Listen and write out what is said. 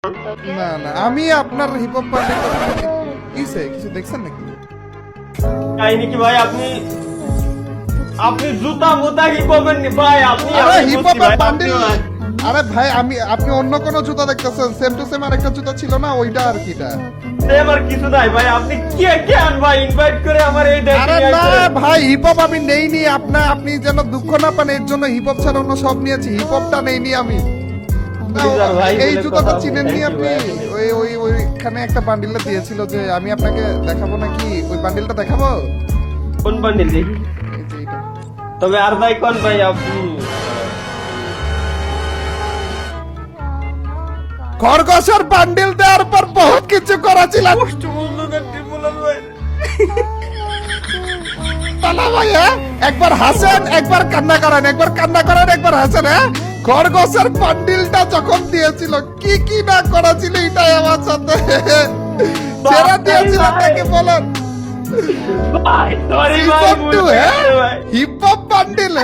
না না আমি আপনার হিপ হপ পার্টি কিসে কিছু দেখছেন নাকি? কাহিনী কি ভাই আপনি আপনি জুতা মুতা কি করবেন নি ভাই আপনি আরে হিপ হপ বান্ডিল আরে ভাই আপনি অন্য কোন জুতা দেখতেছেন সেম টু সেম আরেকটা জুতা ছিল না ওইটা আর কিটা সেম আর কিছু নাই ভাই আপনি কে কেন ভাই ইনভাইট করে আমার এই আরে না ভাই হিপ হপ আমি নেইনি আপনি যেন দুঃখ না পান এর জন্য হিপ হপ ছাড়া অন্য সব নিয়েছি হিপ হপটা নেইনি আমি এই জুতাটা চিনেননি আপনি ওইখানে একটা বান্ডিলটা দিয়েছিল যে আমি আপনাকে দেখাবো নাকি ওই বান্ডিলটা দেখাবো কোন বান্ডিল দেখি এই যে এইটা তবে আর ভাই কোন ভাই আপনি খরগোশের বান্ডিল দেওয়ার পর বহুত কিছু করা ছিল কষ্ট বললো না টিপুলাল ভাই তালা ভাই একবার হাসেন একবার কান্না করেন একবার হাসেন খরগোশের বান্ডিলটা যখন দিয়েছিল কি কি না করা ছিল এটাই আমার সাথে সেরা দিয়েছিল তাকে বলেন ভাই সরি ভাই হিপ হপ বান্ডিল